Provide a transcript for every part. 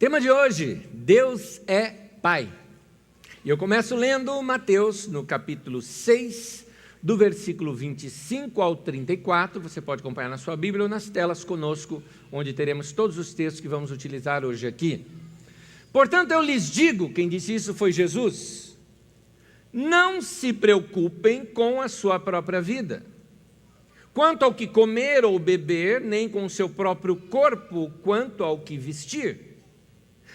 Tema de hoje, Deus é Pai. E eu começo lendo Mateus, no capítulo 6, do versículo 25 ao 34. Você pode acompanhar na sua Bíblia ou nas telas conosco, onde teremos todos os textos que vamos utilizar hoje aqui. Portanto, eu lhes digo, quem disse isso foi Jesus, não se preocupem com a sua própria vida, quanto ao que comer ou beber, nem com o seu próprio corpo, quanto ao que vestir.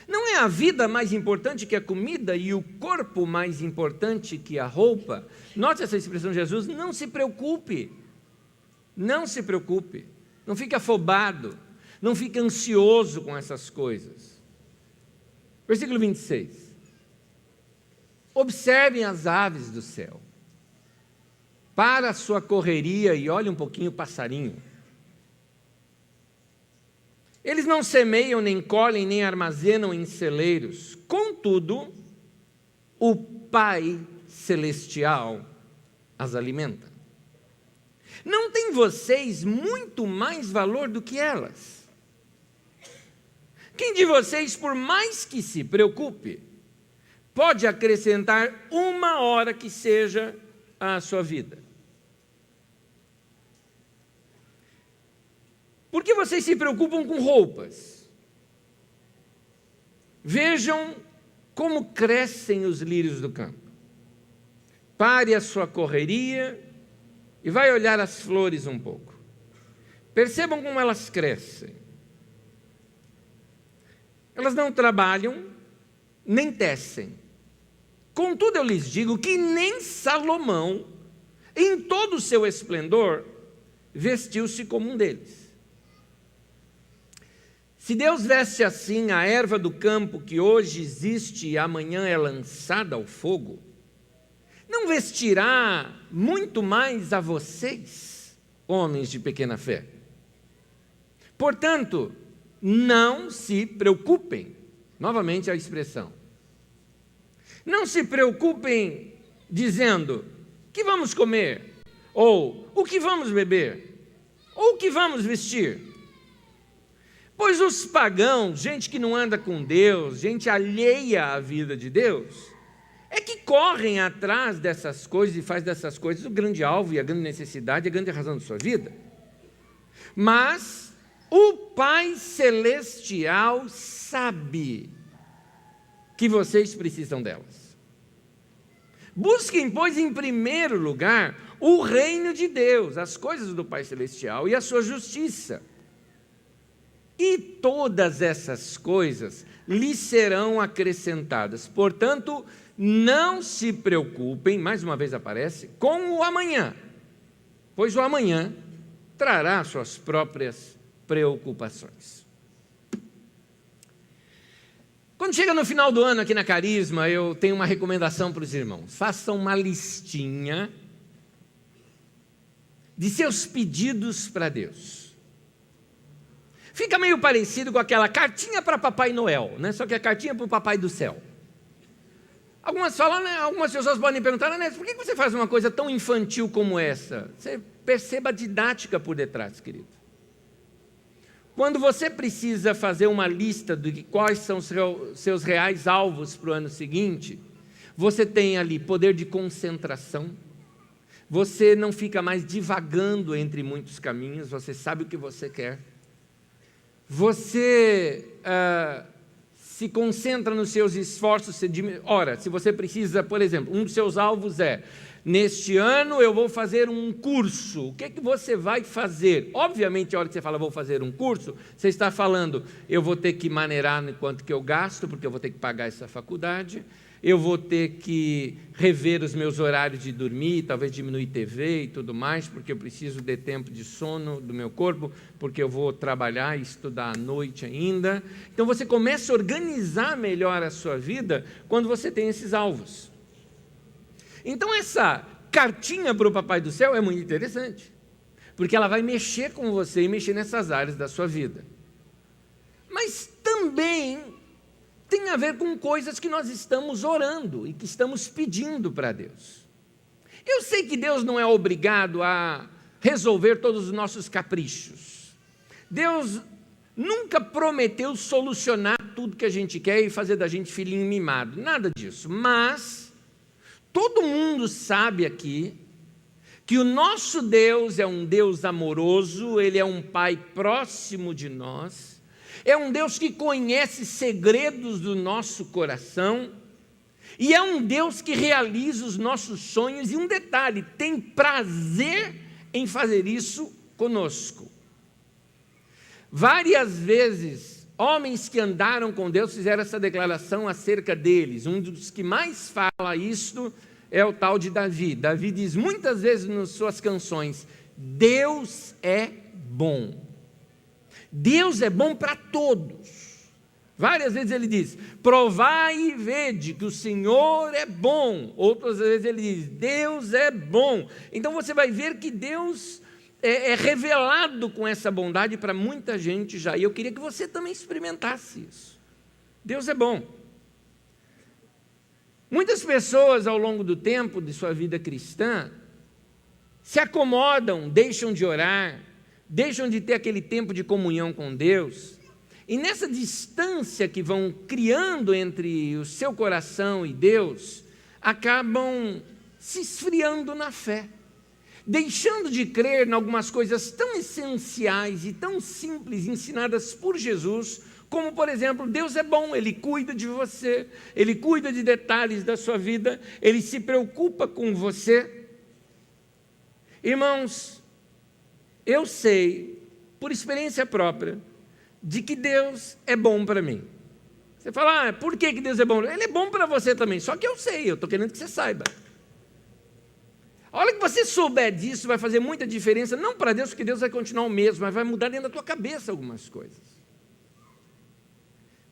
Não é a vida mais importante que a comida e o corpo mais importante que a roupa? Note essa expressão de Jesus, não se preocupe, não se preocupe, não fique afobado, não fique ansioso com essas coisas. Versículo 26, observem as aves do céu, para a sua correria e olhe um pouquinho o passarinho. Eles não semeiam, nem colhem, nem armazenam em celeiros. Contudo, o Pai Celestial as alimenta. Não têm vocês muito mais valor do que elas? Quem de vocês, por mais que se preocupe, pode acrescentar uma hora que seja à sua vida? Por que vocês se preocupam com roupas? Vejam como crescem os lírios do campo. Pare a sua correria e vai olhar as flores um pouco. Percebam como elas crescem. Elas não trabalham, nem tecem. Contudo, eu lhes digo que nem Salomão, em todo o seu esplendor, vestiu-se como um deles. Se Deus veste assim a erva do campo que hoje existe e amanhã é lançada ao fogo, não vestirá muito mais a vocês, homens de pequena fé? Portanto, não se preocupem, novamente a expressão, não se preocupem dizendo, o que vamos comer? Ou, o que vamos beber? Ou o que vamos vestir? Pois os pagãos, gente que não anda com Deus, gente alheia à vida de Deus, é que correm atrás dessas coisas e faz dessas coisas o grande alvo e a grande necessidade, a grande razão de sua vida. Mas o Pai Celestial sabe que vocês precisam delas. Busquem, pois, em primeiro lugar, o reino de Deus, as coisas do Pai Celestial e a sua justiça. E todas essas coisas lhes serão acrescentadas. Portanto, não se preocupem, mais uma vez aparece, com o amanhã, pois o amanhã trará suas próprias preocupações. Quando chega no final do ano aqui na Carisma, eu tenho uma recomendação para os irmãos. Façam uma listinha de seus pedidos para Deus. Fica meio parecido com aquela cartinha para Papai Noel, né? Só que é cartinha para o Papai do Céu. Algumas pessoas podem perguntar, por que você faz uma coisa tão infantil como essa? Você perceba a didática por detrás, querido. Quando você precisa fazer uma lista de quais são seus reais alvos para o ano seguinte, você tem ali poder de concentração, você não fica mais divagando entre muitos caminhos, você sabe o que você quer. Você se concentra nos seus esforços. Ora, se você precisa, por exemplo, um dos seus alvos é, neste ano eu vou fazer um curso. O que é que você vai fazer? Obviamente, a hora que você fala, vou fazer um curso, você está falando, eu vou ter que maneirar no quanto que eu gasto, porque eu vou ter que pagar essa faculdade, eu vou ter que rever os meus horários de dormir, talvez diminuir TV e tudo mais, porque eu preciso de tempo de sono do meu corpo, porque eu vou trabalhar e estudar à noite ainda. Então você começa a organizar melhor a sua vida quando você tem esses alvos. Então essa cartinha para o Papai do Céu é muito interessante, porque ela vai mexer com você e mexer nessas áreas da sua vida. Mas também tem a ver com coisas que nós estamos orando e que estamos pedindo para Deus. Eu sei que Deus não é obrigado a resolver todos os nossos caprichos. Deus nunca prometeu solucionar tudo que a gente quer e fazer da gente filhinho mimado, nada disso. Mas todo mundo sabe aqui que o nosso Deus é um Deus amoroso, Ele é um Pai próximo de nós, é um Deus que conhece segredos do nosso coração, e é um Deus que realiza os nossos sonhos, e um detalhe, tem prazer em fazer isso conosco. Várias vezes, homens que andaram com Deus fizeram essa declaração acerca deles. Um dos que mais fala isso é o tal de Davi. Davi diz muitas vezes nas suas canções: Deus é bom. Deus é bom para todos. Várias vezes ele diz: provai e vede que o Senhor é bom. Outras vezes ele diz: Deus é bom. Então você vai ver que Deus é revelado com essa bondade para muita gente já. E eu queria que você também experimentasse isso. Deus é bom. Muitas pessoas ao longo do tempo de sua vida cristã se acomodam, deixam de orar, deixam de ter aquele tempo de comunhão com Deus, e nessa distância que vão criando entre o seu coração e Deus, acabam se esfriando na fé, deixando de crer em algumas coisas tão essenciais e tão simples ensinadas por Jesus, como, por exemplo, Deus é bom, Ele cuida de você, Ele cuida de detalhes da sua vida, Ele se preocupa com você. Irmãos, eu sei, por experiência própria, de que Deus é bom para mim. Você fala, por que Deus é bom? Ele é bom para você também, só que eu sei, eu estou querendo que você saiba. A hora que você souber disso, vai fazer muita diferença, não para Deus, porque Deus vai continuar o mesmo, mas vai mudar dentro da tua cabeça algumas coisas.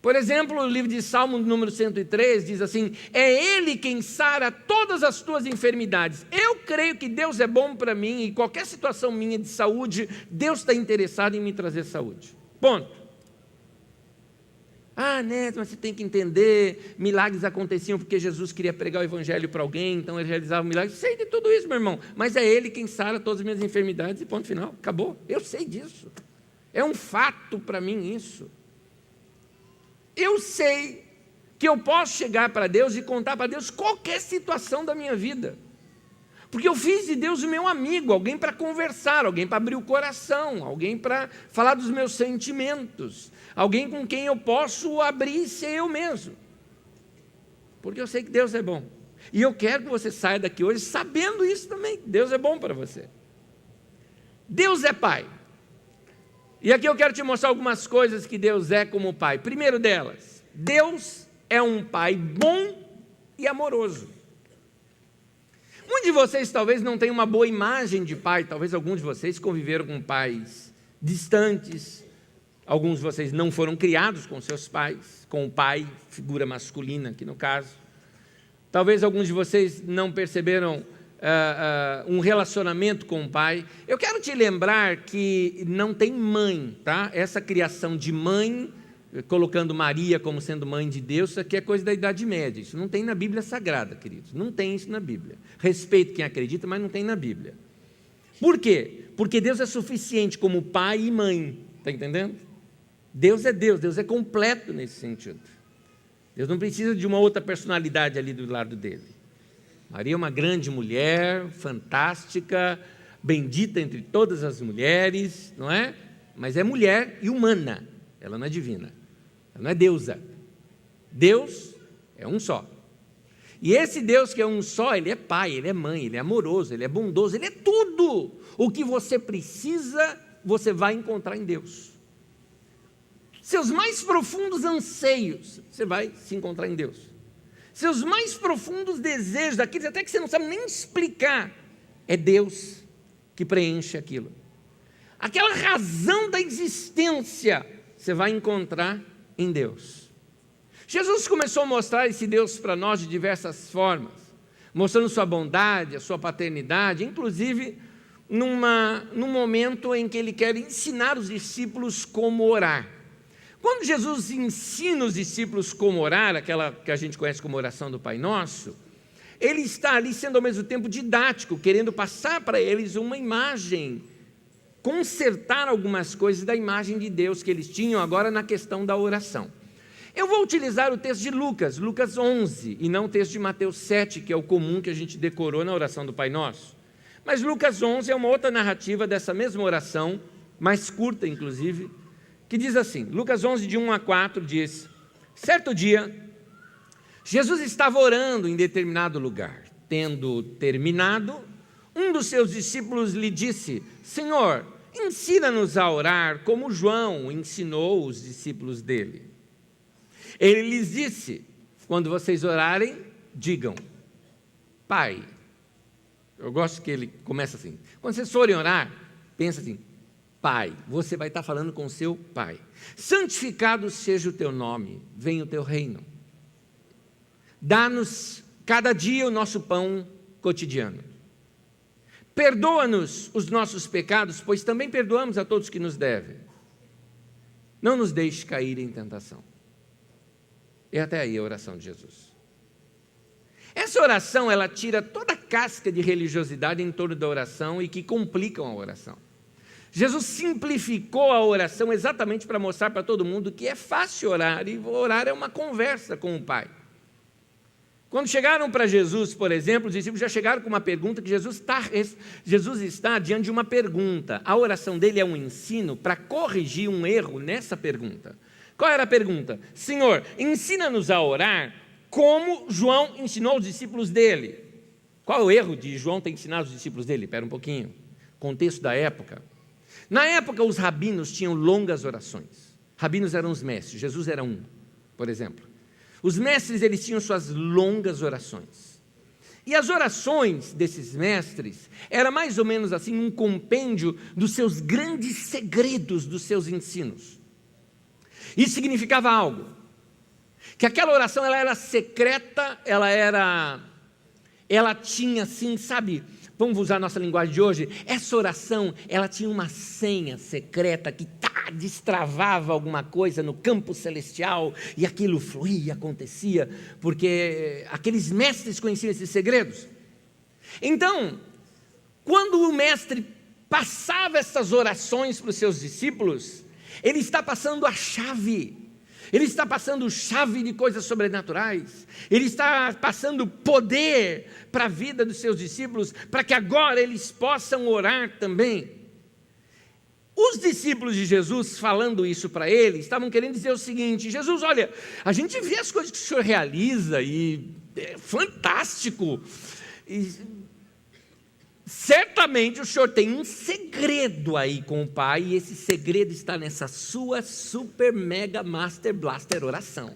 Por exemplo, o livro de Salmo número 103 diz assim: é Ele quem sara todas as tuas enfermidades. Eu creio que Deus é bom para mim, e qualquer situação minha de saúde, Deus está interessado em me trazer saúde. Ponto. Neto, mas você tem que entender, milagres aconteciam porque Jesus queria pregar o evangelho para alguém, então ele realizava milagres. Sei de tudo isso, meu irmão, mas é Ele quem sara todas as minhas enfermidades e ponto final, acabou. Eu sei disso, é um fato para mim isso. Eu sei que eu posso chegar para Deus e contar para Deus qualquer situação da minha vida, porque eu fiz de Deus o meu amigo, alguém para conversar, alguém para abrir o coração, alguém para falar dos meus sentimentos, alguém com quem eu posso abrir e ser eu mesmo, porque eu sei que Deus é bom, e eu quero que você saia daqui hoje sabendo isso também. Deus é bom para você. Deus é Pai. E aqui eu quero te mostrar algumas coisas que Deus é como Pai. Primeiro delas, Deus é um Pai bom e amoroso. Muitos de vocês talvez não tenham uma boa imagem de pai, talvez alguns de vocês conviveram com pais distantes, alguns de vocês não foram criados com seus pais, com o pai, figura masculina aqui no caso. Talvez alguns de vocês não perceberam um relacionamento com o pai. Eu quero te lembrar que não tem mãe, tá? Essa criação de mãe, colocando Maria como sendo mãe de Deus, isso aqui é coisa da Idade Média, isso não tem na Bíblia Sagrada, queridos, não tem isso na Bíblia. Respeito quem acredita, mas não tem na Bíblia. Por quê? Porque Deus é suficiente como pai e mãe, está entendendo? Deus é completo nesse sentido. Deus não precisa de uma outra personalidade ali do lado dele. Maria é uma grande mulher, fantástica, bendita entre todas as mulheres, não é? Mas é mulher e humana, ela não é divina, ela não é deusa. Deus é um só. E esse Deus que é um só, Ele é pai, Ele é mãe, Ele é amoroso, Ele é bondoso, Ele é tudo. O que você precisa, você vai encontrar em Deus. Seus mais profundos anseios, você vai se encontrar em Deus. Seus mais profundos desejos, daqueles até que você não sabe nem explicar, é Deus que preenche aquilo. Aquela razão da existência, você vai encontrar em Deus. Jesus começou a mostrar esse Deus para nós de diversas formas, mostrando sua bondade, a sua paternidade, inclusive num momento em que Ele quer ensinar os discípulos como orar. Quando Jesus ensina os discípulos como orar, aquela que a gente conhece como oração do Pai Nosso, Ele está ali sendo ao mesmo tempo didático, querendo passar para eles uma imagem, consertar algumas coisas da imagem de Deus que eles tinham agora na questão da oração. Eu vou utilizar o texto de Lucas, Lucas 11, e não o texto de Mateus 7, que é o comum que a gente decorou na oração do Pai Nosso. Mas Lucas 11 é uma outra narrativa dessa mesma oração, mais curta inclusive, que diz assim, Lucas 11, de 1 a 4, diz: certo dia, Jesus estava orando em determinado lugar. Tendo terminado, um dos seus discípulos lhe disse: Senhor, ensina-nos a orar como João ensinou os discípulos dele. Ele lhes disse: quando vocês orarem, digam, Pai. Eu gosto que ele começa assim. Quando vocês forem orar, pensa assim, Pai. Você vai estar falando com o seu Pai. Santificado seja o teu nome, venha o teu reino. Dá-nos cada dia o nosso pão cotidiano. Perdoa-nos os nossos pecados, pois também perdoamos a todos que nos devem. Não nos deixe cair em tentação. E até aí a oração de Jesus. Essa oração, ela tira toda a casca de religiosidade em torno da oração e que complicam a oração. Jesus simplificou a oração exatamente para mostrar para todo mundo que é fácil orar, e orar é uma conversa com o Pai. Quando chegaram para Jesus, por exemplo, os discípulos já chegaram com uma pergunta, que Jesus está diante de uma pergunta. A oração dele é um ensino para corrigir um erro nessa pergunta. Qual era a pergunta? Senhor, ensina-nos a orar como João ensinou os discípulos dele. Qual é o erro de João ter ensinado os discípulos dele? Espera um pouquinho. Contexto da época. Na época, os rabinos tinham longas orações. Rabinos eram os mestres, Jesus era um, por exemplo. Os mestres, eles tinham suas longas orações. E as orações desses mestres era mais ou menos assim um compêndio dos seus grandes segredos, dos seus ensinos. Isso significava algo, que aquela oração ela era secreta, ela tinha assim, sabe, vamos usar a nossa linguagem de hoje, essa oração, ela tinha uma senha secreta que destravava alguma coisa no campo celestial e aquilo fluía, acontecia, porque aqueles mestres conheciam esses segredos. Então, quando o mestre passava essas orações para os seus discípulos, ele está passando a chave, ele está passando chave de coisas sobrenaturais, ele está passando poder para a vida dos seus discípulos, para que agora eles possam orar também. Os discípulos de Jesus, falando isso para ele, estavam querendo dizer o seguinte: Jesus, olha, a gente vê as coisas que o Senhor realiza e é fantástico, e certamente o Senhor tem um segredo aí com o Pai, e esse segredo está nessa sua super mega master blaster oração.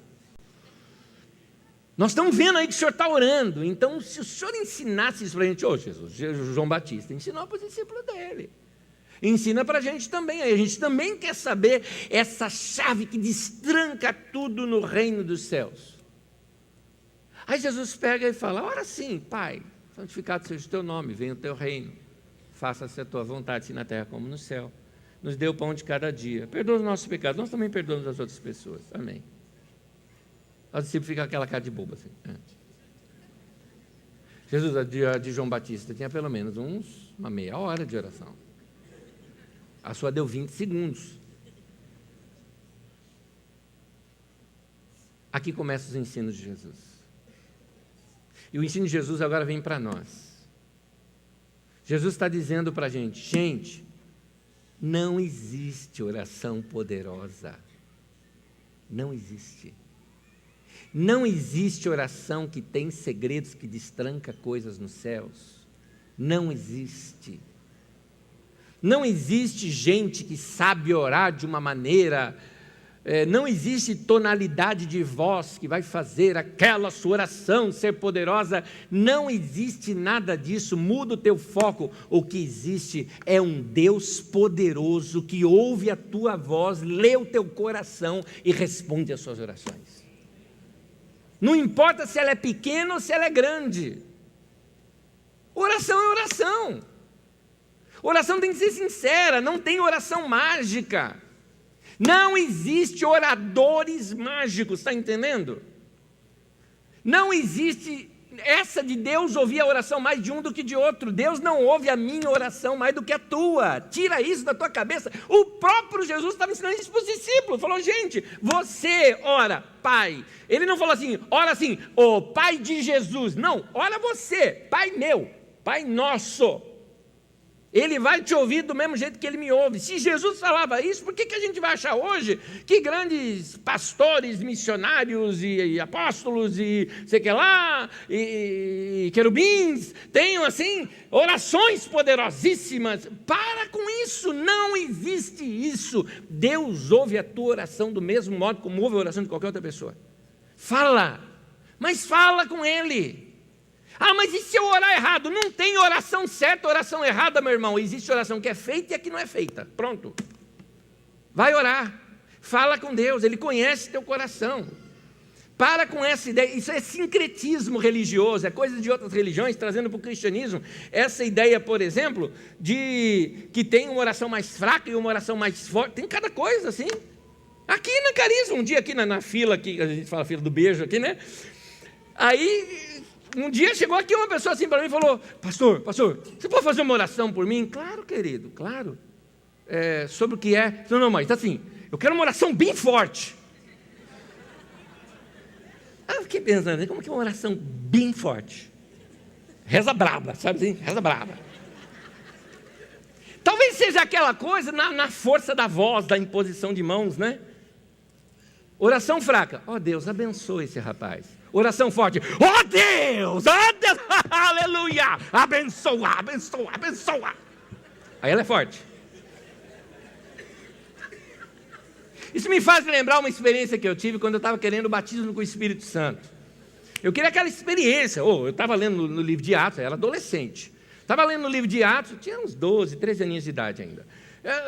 Nós estamos vendo aí que o Senhor está orando, então se o Senhor ensinasse isso para a gente, Jesus, João Batista ensinou para os discípulos dele, ensina para a gente também, a gente também quer saber essa chave que destranca tudo no reino dos céus. Aí Jesus pega e fala, ora sim, Pai, santificado seja o teu nome, venha o teu reino, faça-se a tua vontade, assim na terra como no céu, nos dê o pão de cada dia, perdoa os nossos pecados, nós também perdoamos as outras pessoas, amém. O discípulo fica com aquela cara de boba assim. Jesus, a de João Batista, tinha pelo menos uma meia hora de oração, a sua deu 20 segundos. Aqui começam os ensinos de Jesus. E o ensino de Jesus agora vem para nós. Jesus está dizendo para a gente, não existe oração poderosa. Não existe. Não existe oração que tem segredos que destranca coisas nos céus. Não existe. Não existe gente que sabe orar de uma maneira, não existe tonalidade de voz que vai fazer aquela sua oração ser poderosa, não existe nada disso, muda o teu foco. O que existe é um Deus poderoso que ouve a tua voz, lê o teu coração e responde às suas orações. Não importa se ela é pequena ou se ela é grande, oração é oração. Oração tem que ser sincera, não tem oração mágica. Não existe oradores mágicos, está entendendo? Não existe essa de Deus ouvir a oração mais de um do que de outro. Deus não ouve a minha oração mais do que a tua. Tira isso da tua cabeça. O próprio Jesus estava ensinando isso para os discípulos. Falou, gente, você ora, Pai. Ele não falou assim, ora assim, o Pai de Jesus. Não, ora você, Pai meu, Pai nosso. Ele vai te ouvir do mesmo jeito que ele me ouve. Se Jesus falava isso, por que a gente vai achar hoje que grandes pastores, missionários e apóstolos e sei que lá, e querubins, tenham assim orações poderosíssimas? Para com isso, não existe isso. Deus ouve a tua oração do mesmo modo como ouve a oração de qualquer outra pessoa. Fala, mas fala com Ele. Ah, mas e se eu orar errado? Não tem oração certa, oração errada, meu irmão. Existe oração que é feita e a que não é feita. Pronto. Vai orar. Fala com Deus, Ele conhece teu coração. Para com essa ideia. Isso é sincretismo religioso, é coisa de outras religiões, trazendo para o cristianismo. Essa ideia, por exemplo, de que tem uma oração mais fraca e uma oração mais forte. Tem cada coisa assim. Aqui na Carisma, um dia aqui na fila, aqui, a gente fala fila do beijo aqui, né? Aí... um dia chegou aqui uma pessoa assim para mim e falou, pastor, você pode fazer uma oração por mim? Claro, querido, claro. Sobre o que é? Não, mas assim, eu quero uma oração bem forte. Aí eu fiquei pensando, como que é uma oração bem forte? Reza braba, sabe assim? Reza braba. Talvez seja aquela coisa na força da voz, da imposição de mãos, né? Oração fraca, Deus, abençoe esse rapaz. Oração forte, Deus, aleluia, abençoa. Aí ela é forte. Isso me faz lembrar uma experiência que eu tive quando eu estava querendo o batismo com o Espírito Santo. Eu queria aquela experiência. Eu estava lendo no livro de Atos, eu era adolescente. Estava lendo no livro de Atos, tinha uns 12, 13 aninhos de idade ainda.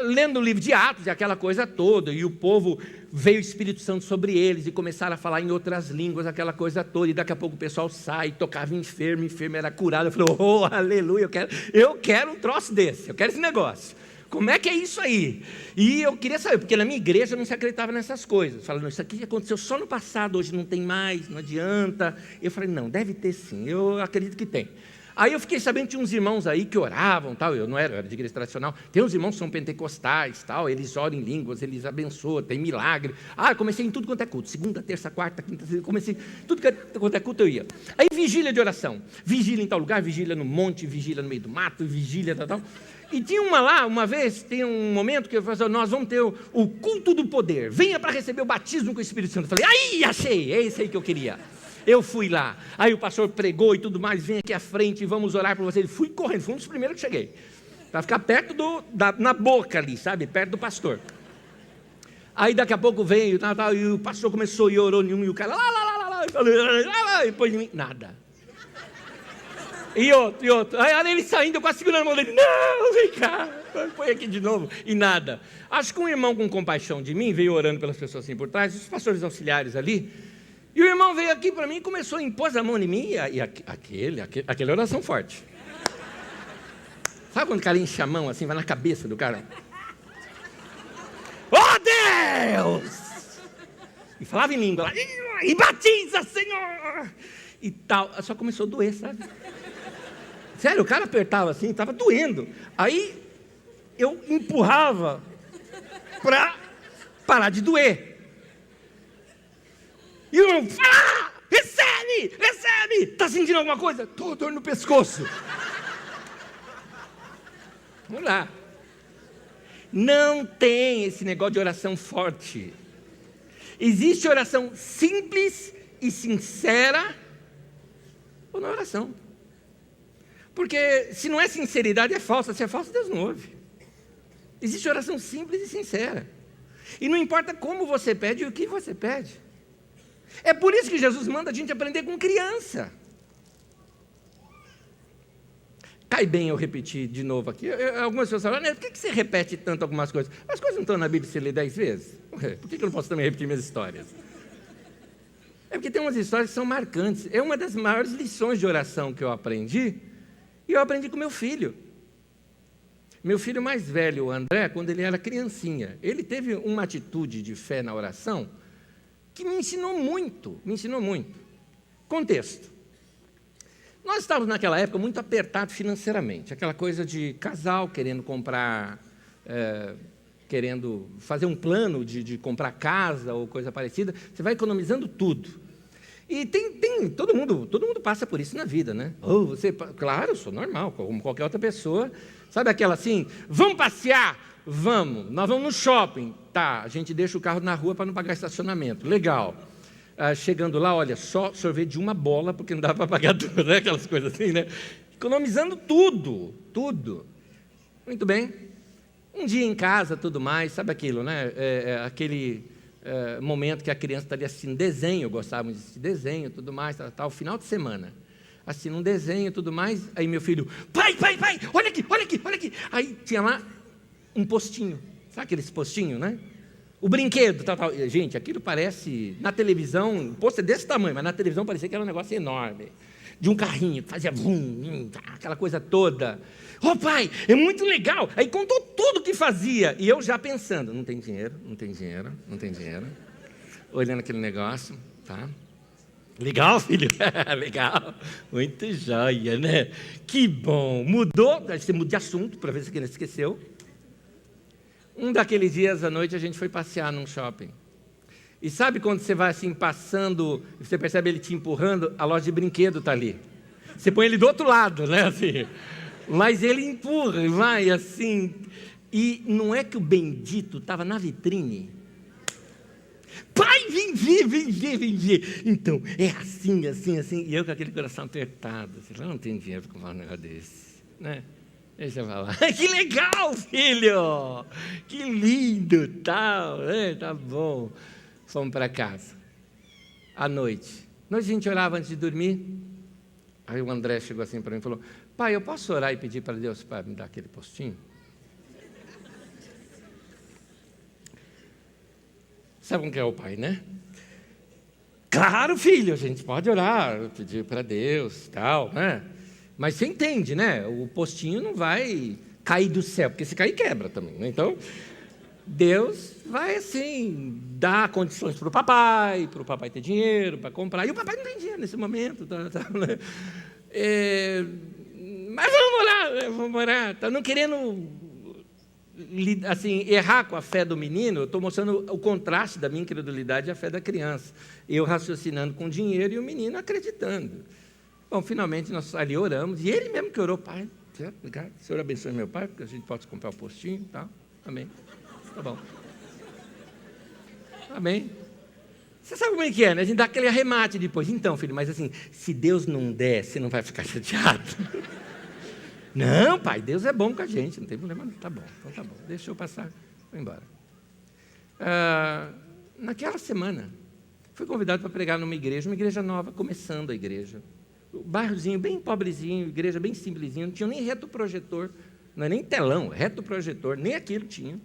Lendo o livro de Atos e aquela coisa toda, e o povo veio o Espírito Santo sobre eles e começaram a falar em outras línguas, aquela coisa toda, e daqui a pouco o pessoal sai, tocava enfermo era curado. Eu falei, aleluia, eu quero um troço desse, eu quero esse negócio. Como é que é isso aí? E eu queria saber, porque na minha igreja não se acreditava nessas coisas. Falando, isso aqui aconteceu só no passado, hoje não tem mais, não adianta. Eu falei, não, deve ter sim, eu acredito que tem. Aí eu fiquei sabendo que tinha uns irmãos aí que oravam, tal. Eu era de igreja tradicional. Tem uns irmãos que são pentecostais, tal. Eles oram em línguas, eles abençoam, tem milagre. Eu comecei em tudo quanto é culto. Segunda, terça, quarta, quinta, comecei tudo quanto é culto eu ia. Aí vigília de oração. Vigília em tal lugar, vigília no monte, vigília no meio do mato, vigília tal. E tinha uma vez, tem um momento que eu falei, nós vamos ter o culto do poder. Venha para receber o batismo com o Espírito Santo. Eu falei, achei, é esse aí que eu queria. Eu fui lá, aí o pastor pregou e tudo mais, vem aqui à frente e vamos orar por você. Ele fui correndo, fui um dos primeiros que cheguei, para ficar perto na boca ali, sabe, perto do pastor. Aí daqui a pouco veio, e o pastor começou e orou nenhum, e o cara e depois de mim, nada. E outro, aí ele saindo, eu quase segurando a mão dele, não, vem cá, põe aqui de novo, e nada. Acho que um irmão com compaixão de mim, veio orando pelas pessoas assim por trás, os pastores auxiliares ali, e o irmão veio aqui para mim e começou a impor a mão em mim, e aquela oração forte. Sabe quando o cara enche a mão assim, vai na cabeça do cara? Deus! E falava em língua, e batiza, Senhor! E tal, só começou a doer, sabe? Sério, o cara apertava assim, estava doendo. Aí eu empurrava para parar de doer. E o irmão, recebe! Está sentindo alguma coisa? Estou dor no pescoço. Vamos lá. Não tem esse negócio de oração forte. Existe oração simples e sincera ou não é oração. Porque se não é sinceridade, é falsa. Se é falsa, Deus não ouve. Existe oração simples e sincera. E não importa como você pede e o que você pede. É por isso que Jesus manda a gente aprender com criança. Cai bem eu repetir de novo aqui. Algumas pessoas falam, por que você repete tanto algumas coisas? As coisas não estão na Bíblia, você lê 10 vezes? Por que eu não posso também repetir minhas histórias? É porque tem umas histórias que são marcantes. É uma das maiores lições de oração que eu aprendi. E eu aprendi com meu filho. Meu filho mais velho, o André, quando ele era criancinha, ele teve uma atitude de fé na oração que me ensinou muito. Contexto. Nós estávamos naquela época muito apertado financeiramente, aquela coisa de casal querendo comprar, querendo fazer um plano de comprar casa ou coisa parecida, você vai economizando tudo. E todo mundo passa por isso na vida, né? Claro, eu sou normal, como qualquer outra pessoa. Sabe aquela assim, vamos passear? Vamos, nós vamos no shopping. Tá, a gente deixa o carro na rua para não pagar estacionamento. Legal. Chegando lá, olha, só sorvete de uma bola, porque não dá para pagar tudo, né? Aquelas coisas assim, né? Economizando tudo. Muito bem. Um dia em casa, tudo mais, sabe aquilo, né? Aquele momento que a criança está ali assistindo desenho, eu gostava de assistir desenho, tudo mais, tal, final de semana. Assistindo um desenho, tudo mais, aí meu filho, pai, olha aqui. Aí tinha lá um postinho, sabe aqueles postinhos, né? O brinquedo, tal. Gente, aquilo parece, na televisão, o posto é desse tamanho, mas na televisão parecia que era um negócio enorme, de um carrinho, que fazia vum, aquela coisa toda. Pai, é muito legal. Aí contou tudo o que fazia, e eu já pensando, não tem dinheiro. Olhando aquele negócio, tá? Legal, filho? Legal. Muito joia, né? Que bom. Mudou, você muda de assunto, para ver se ele esqueceu. Um daqueles dias à noite a gente foi passear num shopping. E sabe quando você vai assim passando, você percebe ele te empurrando, a loja de brinquedo está ali. Você põe ele do outro lado, né? Assim. Mas ele empurra e vai assim. E não é que o bendito estava na vitrine? Pai, vem ver. Então, é assim. E eu com aquele coração apertado. Eu não tenho dinheiro para comprar um negócio desse, né? Deixa eu falar. Que legal, filho! Que lindo, tal. Tá bom. Fomos para casa. À noite. A gente orava antes de dormir. Aí o André chegou assim para mim e falou, pai, eu posso orar e pedir para Deus para me dar aquele postinho? Sabe como que é o pai, né? Claro, filho, a gente pode orar, pedir para Deus, tal, né? Mas você entende, né? O postinho não vai cair do céu, porque se cair, quebra também, né? Então, Deus vai, assim, dar condições para o papai ter dinheiro para comprar. E o papai não tem dinheiro nesse momento, né? Mas vamos orar. Tá não querendo, assim, errar com a fé do menino, eu estou mostrando o contraste da minha incredulidade e a fé da criança. Eu raciocinando com dinheiro e o menino acreditando. Bom, finalmente nós ali oramos, e ele mesmo que orou, pai, obrigado, o Senhor abençoe meu pai, porque a gente pode comprar o postinho e tal. Amém. Tá bom. Amém. Você sabe como é que é, né? A gente dá aquele arremate depois. Então, filho, mas assim, se Deus não der, você não vai ficar chateado? Não, pai, Deus é bom com a gente, não tem problema não. Tá bom, então tá bom. Deixa eu passar, vou embora. Naquela semana, fui convidado para pregar numa igreja nova, começando a igreja. Bairrozinho bem pobrezinho, igreja bem simplesinha, não tinha nem retroprojetor, não é nem telão, retroprojetor, nem aquilo tinha.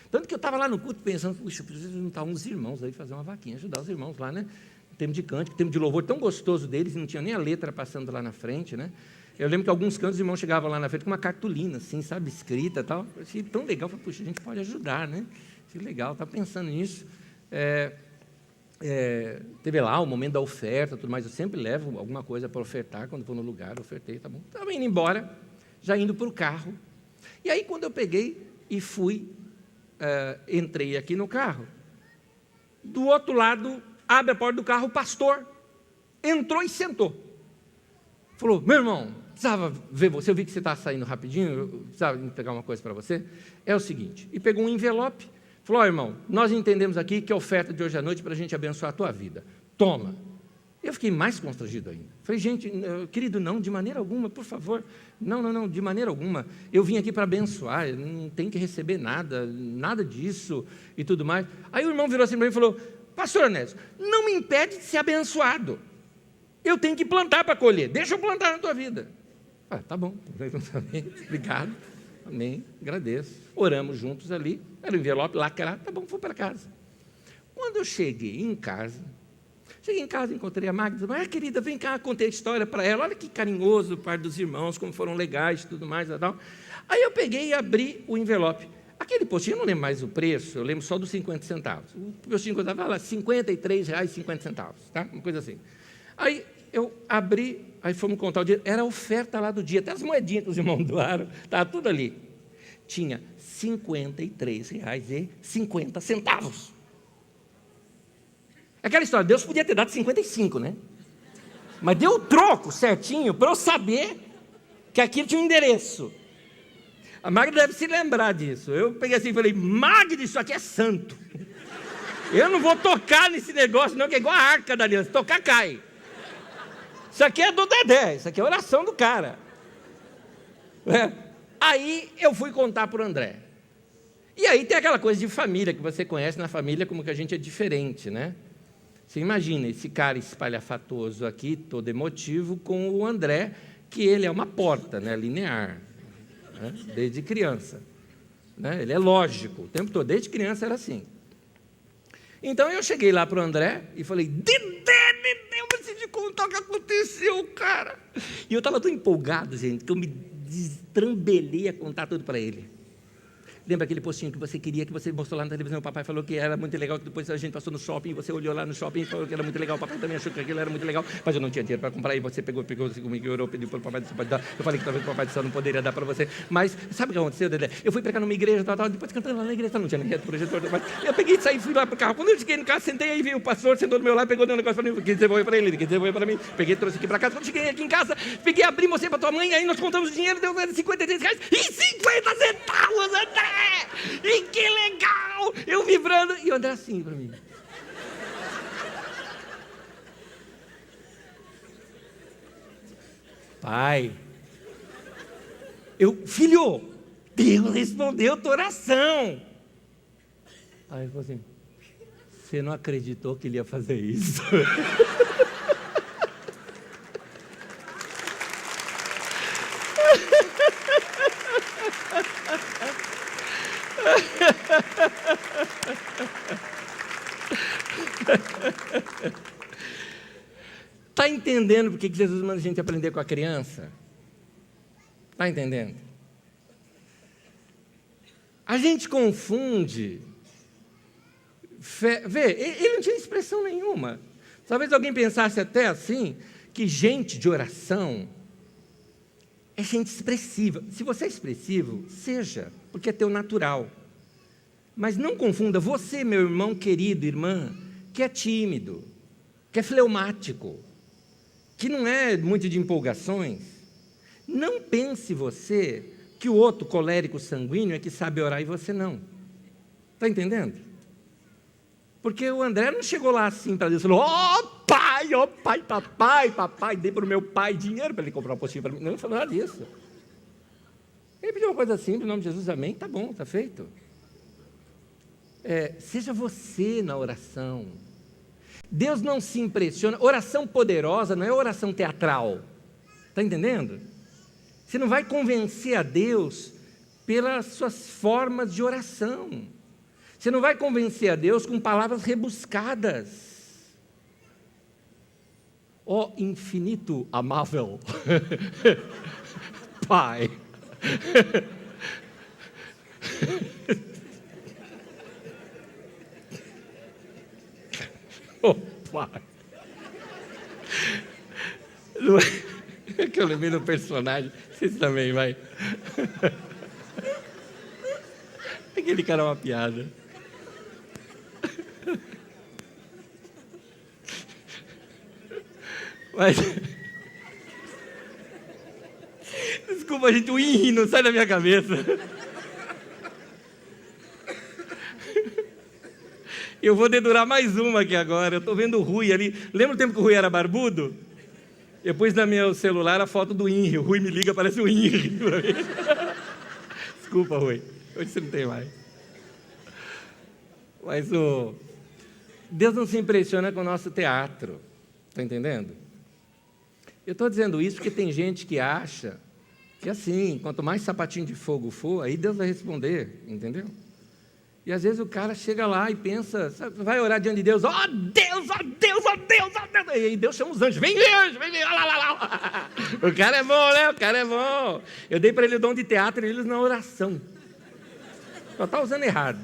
Tanto que eu estava lá no culto pensando, puxa, eu preciso juntar uns irmãos aí, fazer uma vaquinha, ajudar os irmãos lá, né? Em termos de cântico, em termos de louvor tão gostoso deles, não tinha nem a letra passando lá na frente, né? Eu lembro que alguns cantos os irmãos chegavam lá na frente com uma cartolina, assim, sabe, escrita e tal. Eu achei tão legal, falei, puxa, a gente pode ajudar, né? Achei legal, estava pensando nisso. Teve lá o momento da oferta, tudo mais, eu sempre levo alguma coisa para ofertar, quando vou no lugar, ofertei, tá bom. Estava indo embora, já indo para o carro. E aí, quando eu peguei e fui, entrei aqui no carro, do outro lado, abre a porta do carro, o pastor entrou e sentou. Falou, meu irmão, precisava ver você, eu vi que você está saindo rapidinho, eu precisava entregar uma coisa para você. É o seguinte, e pegou um envelope, falou, irmão, nós entendemos aqui que a oferta de hoje à noite para a gente abençoar a tua vida. Toma. Eu fiquei mais constrangido ainda. Falei, gente, querido, não, de maneira alguma, por favor. Não, de maneira alguma. Eu vim aqui para abençoar, não tem que receber nada disso e tudo mais. Aí o irmão virou assim para mim e falou, pastor Onésio, não me impede de ser abençoado. Eu tenho que plantar para colher, deixa eu plantar na tua vida. Tá bom, obrigado, amém, agradeço. Oramos juntos ali, era o envelope lacrado, tá bom, fui para casa. Quando eu cheguei em casa, encontrei a Magda, disse, querida, vem cá, contei a história para ela, olha que carinhoso do pai dos irmãos, como foram legais e tudo mais e tal. Aí eu peguei e abri o envelope. Aquele postinho, eu não lembro mais o preço, eu lembro só dos 50 centavos. O postinho que eu estava lá, R$ 53,50, tá? Uma coisa assim. Aí eu abri, aí fomos contar o dia, era a oferta lá do dia, até as moedinhas que os irmãos doaram, estava tudo ali. Tinha R$ 53,50. Aquela história, Deus podia ter dado 55, né? Mas deu o troco certinho para eu saber que aquilo tinha um endereço. A Magda deve se lembrar disso. Eu peguei assim e falei, Magda, isso aqui é santo. Eu não vou tocar nesse negócio não, que é igual a arca da aliança, tocar cai. Isso aqui é do Dedé, isso aqui é a oração do cara. Aí eu fui contar para o André. E aí tem aquela coisa de família, que você conhece na família como que a gente é diferente, né? Você imagina esse cara espalhafatoso aqui, todo emotivo, com o André, que ele é uma porta, né, linear, né, desde criança. Né? Ele é lógico, o tempo todo, desde criança era assim. Então eu cheguei lá para o André e falei, Dedé, eu preciso te contar o que aconteceu, cara. E eu estava tão empolgado, gente, que eu me destrambelhei a contar tudo para ele. Lembra aquele postinho que você queria, que você mostrou lá na televisão, o papai falou que era muito legal, que depois a gente passou no shopping, você olhou lá no shopping e falou que era muito legal, o papai também achou que aquilo era muito legal, mas eu não tinha dinheiro para comprar, e você pegou assim comigo, orou, pediu para o papai do céu dar. Eu falei que talvez o papai do céu não poderia dar para você, mas sabe o que aconteceu, Dedé? Eu fui pregar numa igreja, depois cantando lá na igreja, não tinha ninguém do projetor, mas eu peguei e saí, fui lá para o carro. Quando eu cheguei no carro, sentei aí, vi o pastor sentou do meu lado, pegou o negócio para mim, que devolveu para ele, que devolveu para mim, peguei, trouxe aqui para casa. Quando cheguei aqui em casa, peguei, abri, mostrei para tua mãe, aí nós contamos o dinheiro, deu R$53,50 André! E que legal! Eu vibrando, e o André assim para mim. Pai, filho, Deus respondeu a tua oração. Aí ele falou assim, você não acreditou que ele ia fazer isso? Está entendendo por que Jesus manda a gente aprender com a criança? Está entendendo? A gente confunde. Vê, ele não tinha expressão nenhuma. Talvez alguém pensasse até assim, que gente de oração é gente expressiva. Se você é expressivo, seja, porque é teu natural. Mas não confunda você, meu irmão querido, irmã, que é tímido, que é fleumático, que não é muito de empolgações. Não pense você que o outro colérico sanguíneo é que sabe orar e você não. Está entendendo? Porque o André não chegou lá assim para Deus e falou, ó pai, papai, dei para o meu pai dinheiro para ele comprar um postinho para mim. Não falou nada disso. Ele pediu uma coisa simples, em nome de Jesus, amém, tá bom, está feito. Seja você na oração. Deus não se impressiona. Oração poderosa não é oração teatral. Está entendendo? Você não vai convencer a Deus pelas suas formas de oração. Você não vai convencer a Deus com palavras rebuscadas. Ó infinito amável Pai. Oh, Pai. Não é que eu lembrei do personagem, vocês também, vai. Aquele cara é uma piada. Mas... Desculpa, gente, o INRI não sai da minha cabeça. Eu vou dedurar mais uma aqui agora. Eu estou vendo o Rui ali. Lembra o tempo que o Rui era barbudo? Eu pus no meu celular a foto do INRI. O Rui me liga, parece o INRI. Desculpa, Rui. Hoje você não tem mais. Mas Deus não se impressiona com o nosso teatro. Está entendendo? Eu estou dizendo isso porque tem gente que acha que assim, quanto mais sapatinho de fogo for, aí Deus vai responder, entendeu? E às vezes o cara chega lá e pensa, sabe, vai orar diante de Deus, ó Deus, ó Deus, ó Deus, ó Deus. E aí Deus chama os anjos, vem anjo, vem, lá. O cara é bom, né? O cara é bom. Eu dei para ele o dom de teatro e eles na oração. Só está usando errado.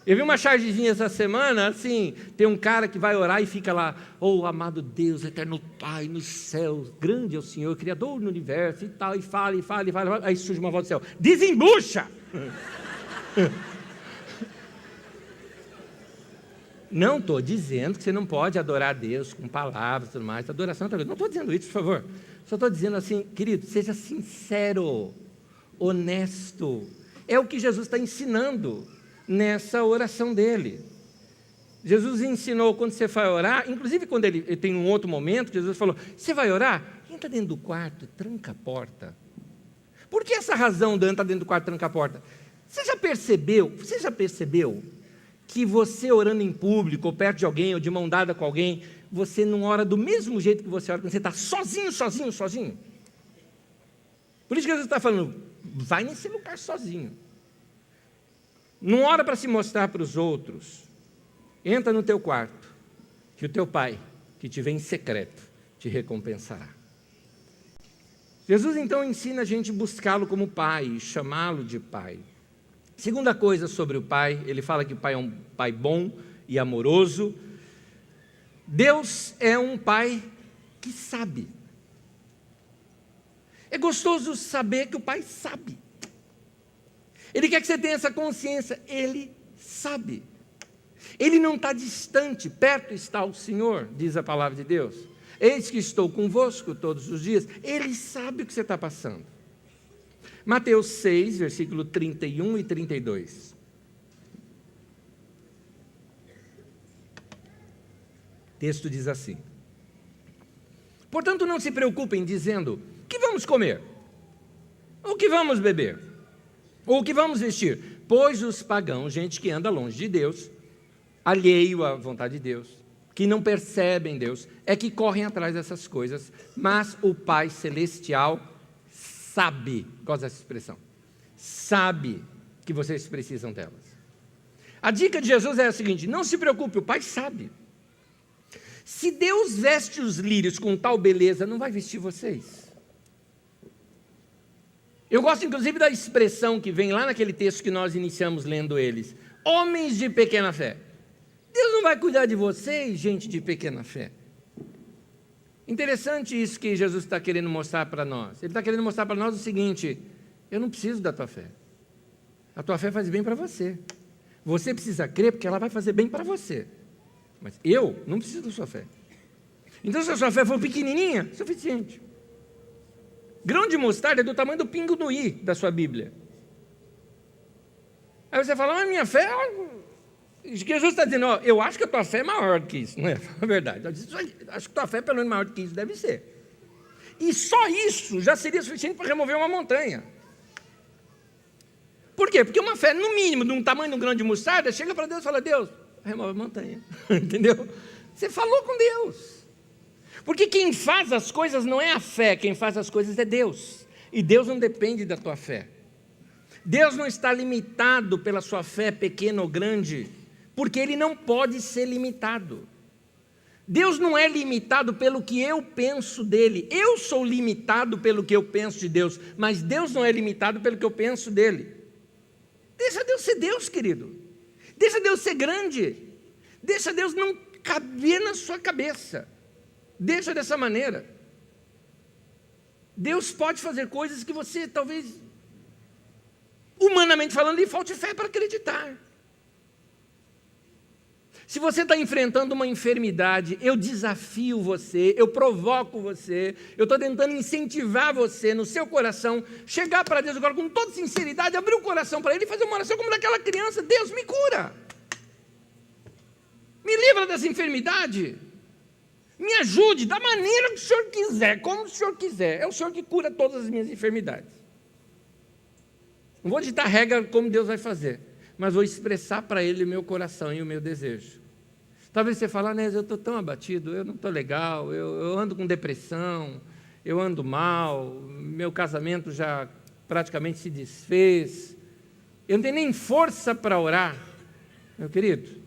Eu vi uma chargezinha essa semana, assim, tem um cara que vai orar e fica lá, oh, amado Deus, eterno Pai, no céu, grande é o Senhor, Criador do universo, e tal, e fala, aí surge uma voz do céu, desembucha! Não estou dizendo que você não pode adorar a Deus com palavras e tudo mais, adoração, não estou dizendo isso, por favor, só estou dizendo assim, querido, seja sincero, honesto, é o que Jesus está ensinando nessa oração dele. Jesus ensinou quando você vai orar, inclusive quando ele tem um outro momento, Jesus falou, você vai orar? Entra dentro do quarto, tranca a porta. Por que essa razão de entrar dentro do quarto, tranca a porta? Você já percebeu que você orando em público, ou perto de alguém, ou de mão dada com alguém, você não ora do mesmo jeito que você ora quando você está sozinho? Por isso que Jesus está falando, vai nesse lugar sozinho. Não ora para se mostrar para os outros. Entra no teu quarto, que o teu pai, que te vê em secreto, te recompensará. Jesus então ensina a gente a buscá-lo como pai, chamá-lo de pai. Segunda coisa sobre o pai, ele fala que o pai é um pai bom e amoroso. Deus é um pai que sabe. É gostoso saber que o pai sabe. Ele quer que você tenha essa consciência, ele sabe. Ele não está distante, perto está o Senhor, diz a palavra de Deus. Eis que estou convosco todos os dias. Ele sabe o que você está passando. Mateus 6, versículo 31 e 32. O texto diz assim: portanto, não se preocupem dizendo, que vamos comer? Ou que vamos beber? Ou que vamos vestir? Pois os pagãos, gente que anda longe de Deus, alheio à vontade de Deus, que não percebem Deus, é que correm atrás dessas coisas, mas o Pai Celestial sabe, gosto dessa expressão, sabe que vocês precisam delas. A dica de Jesus é a seguinte, não se preocupe, o Pai sabe. Se Deus veste os lírios com tal beleza, não vai vestir vocês? Eu gosto inclusive da expressão que vem lá naquele texto que nós iniciamos lendo eles, homens de pequena fé. Deus não vai cuidar de vocês, gente de pequena fé. Interessante isso que Jesus está querendo mostrar para nós. Ele está querendo mostrar para nós o seguinte, eu não preciso da tua fé. A tua fé faz bem para você. Você precisa crer porque ela vai fazer bem para você. Mas eu não preciso da sua fé. Então se a sua fé for pequenininha, suficiente. Grão de mostarda é do tamanho do pingo do i da sua Bíblia. Aí você fala, mas minha fé... Jesus está dizendo, ó, eu acho que a tua fé é maior do que isso, não é? É verdade. Acho que a tua fé é pelo menos maior do que isso, deve ser. E só isso já seria suficiente para remover uma montanha. Por quê? Porque uma fé, no mínimo, de um tamanho de um grão de mostarda, chega para Deus e fala, Deus, remove a montanha. Entendeu? Você falou com Deus. Porque quem faz as coisas não é a fé, quem faz as coisas é Deus. E Deus não depende da tua fé. Deus não está limitado pela sua fé pequena ou grande, porque Ele não pode ser limitado. Deus não é limitado pelo que eu penso dEle. Eu sou limitado pelo que eu penso de Deus, mas Deus não é limitado pelo que eu penso dEle. Deixa Deus ser Deus, querido. Deixa Deus ser grande. Deixa Deus não caber na sua cabeça. Deixa dessa maneira. Deus pode fazer coisas que você, talvez, humanamente falando, lhe falte fé para acreditar. Se você está enfrentando uma enfermidade, eu desafio você, eu provoco você, eu estou tentando incentivar você no seu coração, chegar para Deus agora com toda sinceridade, abrir o coração para Ele e fazer uma oração como daquela criança, Deus me cura, me livra dessa enfermidade, me ajude da maneira que o Senhor quiser, como o Senhor quiser, é o Senhor que cura todas as minhas enfermidades. Não vou ditar regra como Deus vai fazer, mas vou expressar para Ele o meu coração e o meu desejo. Talvez você fale, eu estou tão abatido, eu não estou legal, eu ando com depressão, eu ando mal, meu casamento já praticamente se desfez, eu não tenho nem força para orar. Meu querido,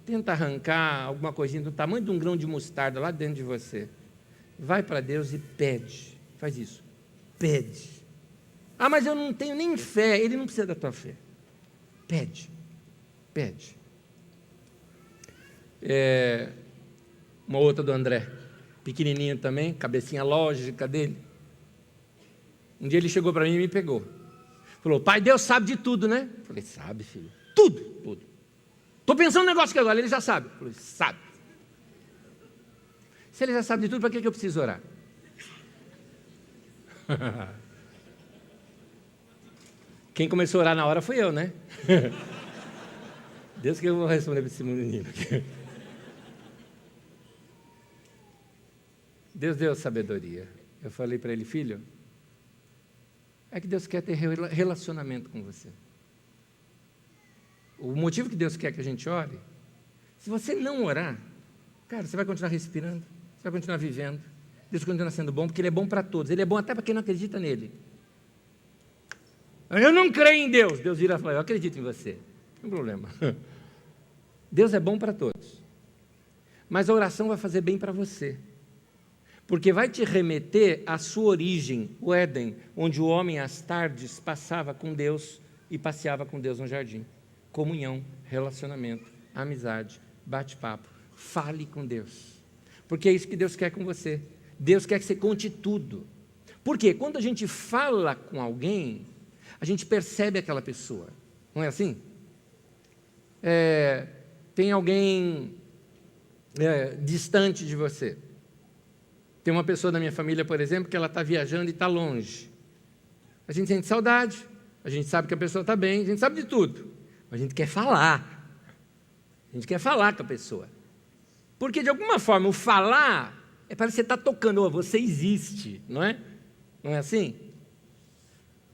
tenta arrancar alguma coisinha do tamanho de um grão de mostarda lá dentro de você. Vai para Deus e pede, faz isso, pede. Ah, mas eu não tenho nem fé, Ele não precisa da tua fé. Pede. Pede. Uma outra do André, pequenininho também, cabecinha lógica dele. Um dia ele chegou para mim e me pegou. Falou, pai, Deus sabe de tudo, né? Eu falei, sabe, filho. Tudo, tudo. Estou pensando no negócio que agora, ele já sabe. Eu falei, sabe. Se ele já sabe de tudo, para que eu preciso orar? Quem começou a orar na hora foi eu, né? Deus que eu vou responder para esse menino aqui. Deus deu sabedoria. Eu falei para ele, filho, é que Deus quer ter relacionamento com você. O motivo que Deus quer que a gente ore, se você não orar, cara, você vai continuar respirando, você vai continuar vivendo, Deus continua sendo bom, porque Ele é bom para todos, Ele é bom até para quem não acredita nele. Eu não creio em Deus. Deus vira e fala, eu acredito em você. Não tem problema. Deus é bom para todos. Mas a oração vai fazer bem para você. Porque vai te remeter à sua origem, o Éden, onde o homem às tardes passava com Deus e passeava com Deus no jardim. Comunhão, relacionamento, amizade, bate-papo. Fale com Deus. Porque é isso que Deus quer com você. Deus quer que você conte tudo. Por quê? Quando a gente fala com alguém, a gente percebe aquela pessoa. Não é assim? Tem alguém distante de você. Tem uma pessoa da minha família, por exemplo, que ela está viajando e está longe. A gente sente saudade, a gente sabe que a pessoa está bem, a gente sabe de tudo. Mas a gente quer falar. A gente quer falar com a pessoa. Porque, de alguma forma, o falar parece que você está tocando, você existe, não é? Não é assim?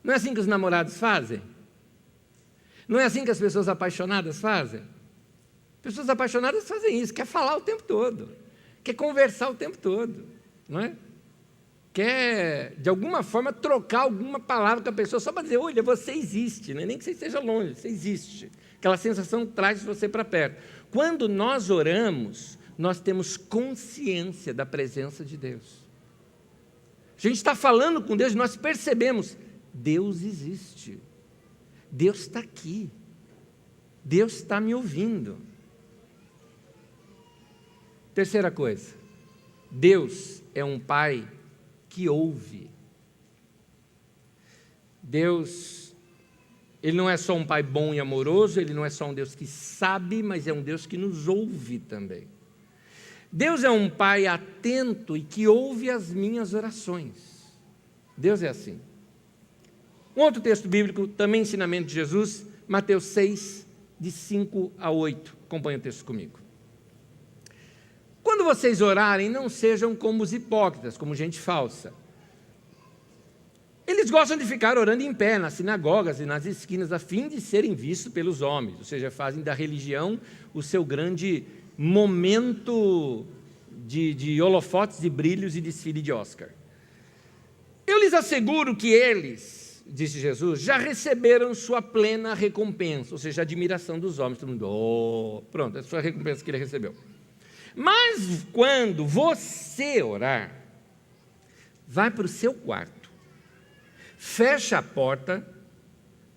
Não é assim que os namorados fazem? Não é assim que as pessoas apaixonadas fazem? Pessoas apaixonadas fazem isso, quer falar o tempo todo, quer conversar o tempo todo, não é? Quer, de alguma forma, trocar alguma palavra com a pessoa, só para dizer, olha, você existe, né? Nem que você esteja longe, você existe. Aquela sensação traz você para perto. Quando nós oramos, nós temos consciência da presença de Deus. A gente está falando com Deus e nós percebemos, Deus existe, Deus está aqui, Deus está me ouvindo. Terceira coisa, Deus é um Pai que ouve. Deus, Ele não é só um Pai bom e amoroso, Ele não é só um Deus que sabe, mas é um Deus que nos ouve também. Deus é um Pai atento e que ouve as minhas orações. Deus é assim. Um outro texto bíblico, também ensinamento de Jesus, Mateus 6, de 5 a 8. Acompanhe o texto comigo. Quando vocês orarem, não sejam como os hipócritas, como gente falsa. Eles gostam de ficar orando em pé, nas sinagogas e nas esquinas, a fim de serem vistos pelos homens. Ou seja, fazem da religião o seu grande momento de holofotes, de brilhos e desfile de Oscar. Eu lhes asseguro que eles, disse Jesus, já receberam sua plena recompensa, ou seja, a admiração dos homens. Todo mundo, pronto, é a sua recompensa que ele recebeu. Mas quando você orar, vai para o seu quarto, fecha a porta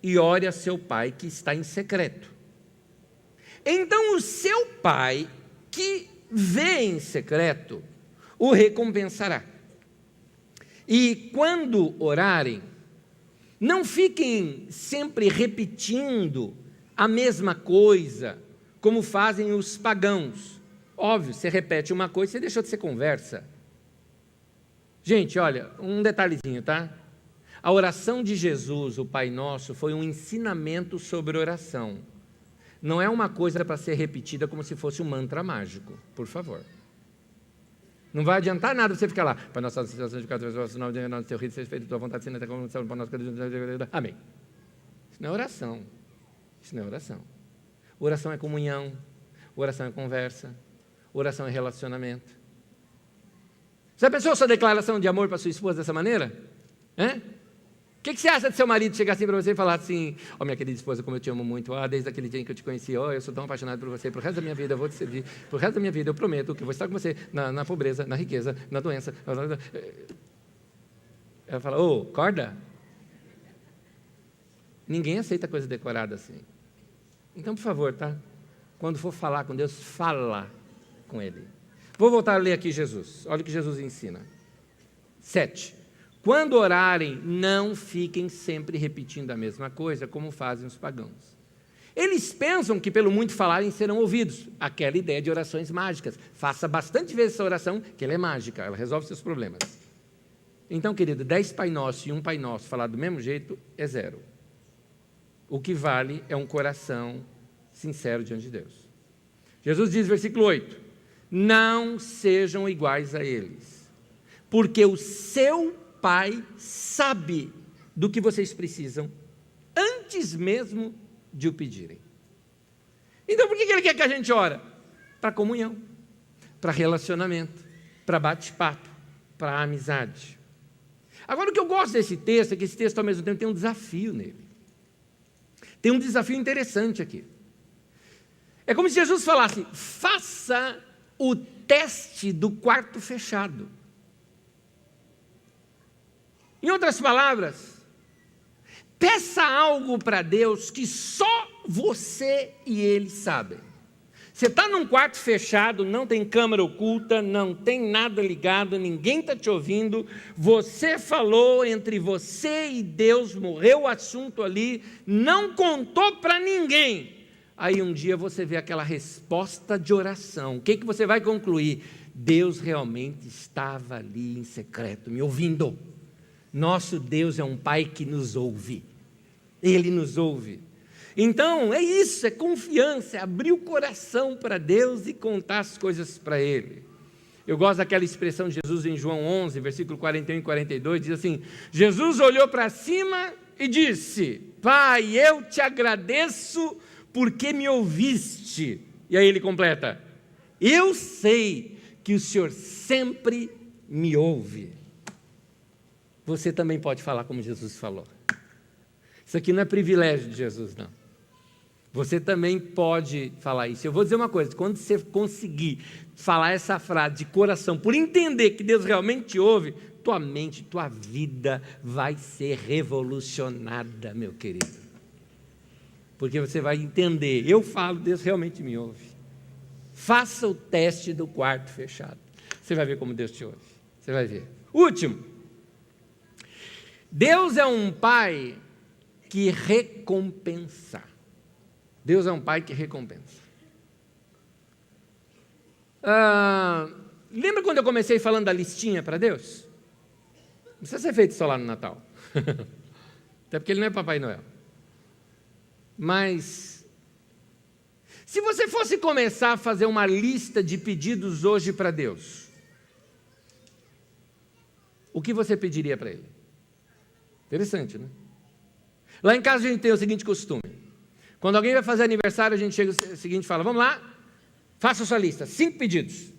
e ore a seu pai que está em secreto. Então o seu pai, que vê em secreto, o recompensará. E quando orarem, não fiquem sempre repetindo a mesma coisa, como fazem os pagãos. Óbvio, você repete uma coisa, você deixou de ser conversa. Gente, olha, um detalhezinho, tá? A oração de Jesus, o Pai Nosso, foi um ensinamento sobre oração. Não é uma coisa para ser repetida como se fosse um mantra mágico, por favor. Não vai adiantar nada você ficar lá. Para nossa situação de cada vez, não de teu reino, seja feito a tua vontade, sendo até como no céu, para nós. Amém. Isso não é oração. Isso não é oração. Oração é comunhão. Oração é conversa. Oração é relacionamento. Já pensou a sua declaração de amor para sua esposa dessa maneira? O que você acha de seu marido chegar assim para você e falar assim, minha querida esposa, como eu te amo muito, desde aquele dia em que eu te conheci, eu sou tão apaixonado por você, pro resto da minha vida eu vou te servir, pro resto da minha vida eu prometo que eu vou estar com você na pobreza, na riqueza, na doença. Ela fala, acorda. Ninguém aceita coisa decorada assim. Então, por favor, tá? Quando for falar com Deus, fala com Ele. Vou voltar a ler aqui Jesus. Olha o que Jesus ensina. 7. Quando orarem, não fiquem sempre repetindo a mesma coisa, como fazem os pagãos. Eles pensam que pelo muito falarem serão ouvidos. Aquela ideia de orações mágicas. Faça bastante vezes essa oração, que ela é mágica, ela resolve seus problemas. Então, querido, 10 Pai Nosso e um Pai Nosso falar do mesmo jeito é 0. O que vale é um coração sincero diante de Deus. Jesus diz, versículo 8, não sejam iguais a eles, porque o seu Pai sabe do que vocês precisam, antes mesmo de o pedirem. Então, por que Ele quer que a gente ore? Para comunhão, para relacionamento, para bate-papo, para amizade. Agora, o que eu gosto desse texto é que esse texto, ao mesmo tempo, tem um desafio nele. Tem um desafio interessante aqui. É como se Jesus falasse, faça o teste do quarto fechado. Em outras palavras, peça algo para Deus que só você e Ele sabem. Você está num quarto fechado, não tem câmera oculta, não tem nada ligado, ninguém está te ouvindo, você falou entre você e Deus, morreu o assunto ali, não contou para ninguém. Aí um dia você vê aquela resposta de oração, o que você vai concluir? Deus realmente estava ali em secreto, me ouvindo. Nosso Deus é um Pai que nos ouve, Ele nos ouve. Então, é isso, é confiança, é abrir o coração para Deus e contar as coisas para Ele. Eu gosto daquela expressão de Jesus em João 11, versículo 41 e 42, diz assim, Jesus olhou para cima e disse, Pai, eu te agradeço porque me ouviste. E aí ele completa, eu sei que o Senhor sempre me ouve. Você também pode falar como Jesus falou. Isso aqui não é privilégio de Jesus, não. Você também pode falar isso. Eu vou dizer uma coisa, quando você conseguir falar essa frase de coração, por entender que Deus realmente te ouve, tua mente, tua vida vai ser revolucionada, meu querido. Porque você vai entender, eu falo, Deus realmente me ouve. Faça o teste do quarto fechado. Você vai ver como Deus te ouve. Você vai ver. Último. Deus é um Pai que recompensa. Deus é um Pai que recompensa. Lembra quando eu comecei falando da listinha para Deus? Não precisa ser feito só lá no Natal. Até porque Ele não é Papai Noel. Mas, se você fosse começar a fazer uma lista de pedidos hoje para Deus, o que você pediria para Ele? Interessante, né? Lá em casa a gente tem o seguinte costume. Quando alguém vai fazer aniversário, a gente chega o seguinte e fala, vamos lá, faça a sua lista, 5 pedidos.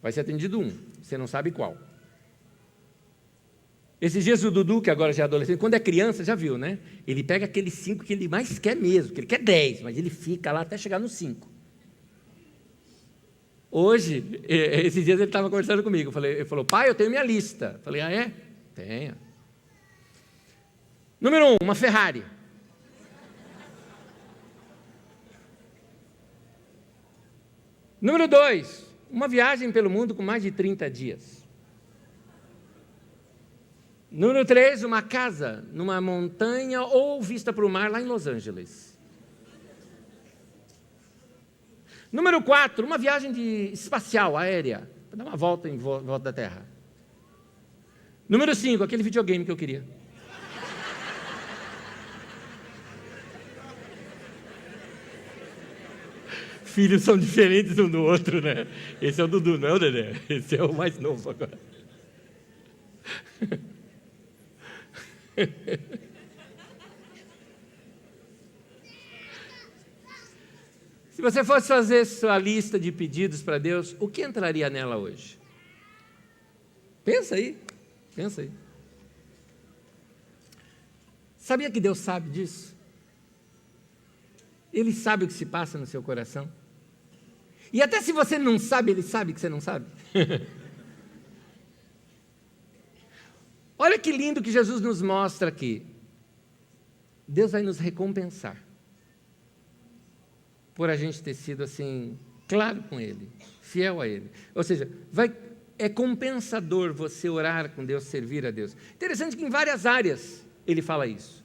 Vai ser atendido 1, você não sabe qual. Esses dias o Dudu, que agora já é adolescente, quando é criança, já viu, né? Ele pega aqueles 5 que ele mais quer mesmo, que ele quer 10, mas ele fica lá até chegar nos 5. Hoje, esses dias ele estava conversando comigo, ele falou, pai, eu tenho minha lista. Eu falei, ah, é? Tenha. Número 1, uma Ferrari. Número 2, uma viagem pelo mundo com mais de 30 dias. Número 3, uma casa numa montanha ou vista para o mar lá em Los Angeles. Número 4, uma viagem espacial, aérea, para dar uma volta em volta da Terra. Número 5, aquele videogame que eu queria. Filhos são diferentes um do outro, né? Esse é o Dudu, não é o Dedé? Esse é o mais novo agora. Se você fosse fazer sua lista de pedidos para Deus, o que entraria nela hoje? Pensa aí, pensa aí. Sabia que Deus sabe disso? Ele sabe o que se passa no seu coração. E até se você não sabe, Ele sabe que você não sabe. Olha que lindo que Jesus nos mostra aqui. Deus vai nos recompensar. por a gente ter sido assim, claro com Ele, fiel a Ele. Ou seja, é compensador você orar com Deus, servir a Deus. Interessante que em várias áreas Ele fala isso.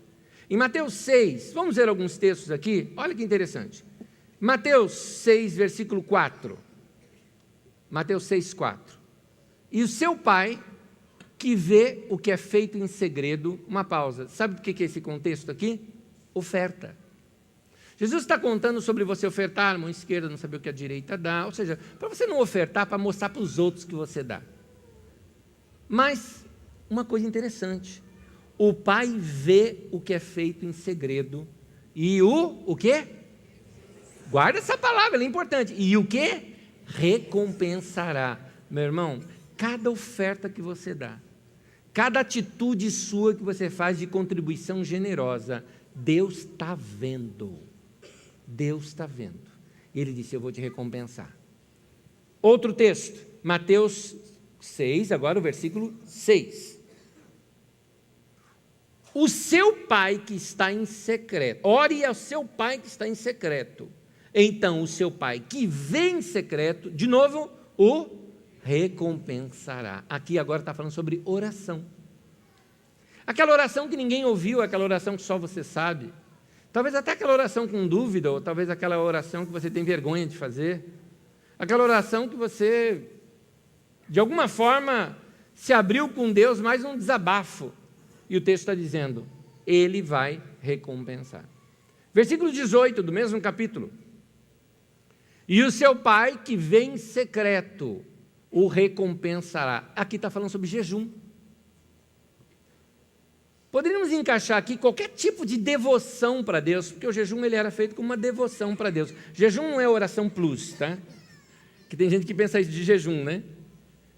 Em Mateus 6, vamos ver alguns textos aqui, olha que interessante. Mateus 6, versículo 4. Mateus 6, 4. E o seu pai, que vê o que é feito em segredo, uma pausa. Sabe o que é esse contexto aqui? Oferta. Jesus está contando sobre você ofertar, a mão esquerda não saber o que a direita dá, ou seja, para você não ofertar, para mostrar para os outros que você dá. Mas, uma coisa interessante, o pai vê o que é feito em segredo, e o quê? Guarda essa palavra, ela é importante. E o quê? Recompensará. Meu irmão, cada oferta que você dá, cada atitude sua que você faz de contribuição generosa, Deus está vendo. Deus está vendo. E Ele disse, eu vou te recompensar. Outro texto, Mateus 6, agora o versículo 6. O seu pai que está em secreto, ore ao seu pai que está em secreto. Então o seu pai que vê em secreto, de novo, o recompensará. Aqui agora está falando sobre oração. Aquela oração que ninguém ouviu, aquela oração que só você sabe. Talvez até aquela oração com dúvida, ou talvez aquela oração que você tem vergonha de fazer. Aquela oração que você, de alguma forma, se abriu com Deus, mais um desabafo. E o texto está dizendo, Ele vai recompensar. Versículo 18 do mesmo capítulo. E o seu pai que vê em secreto, o recompensará. Aqui está falando sobre jejum. Poderíamos encaixar aqui qualquer tipo de devoção para Deus, porque o jejum ele era feito como uma devoção para Deus. Jejum não é oração plus, tá? Que tem gente que pensa isso de jejum, né?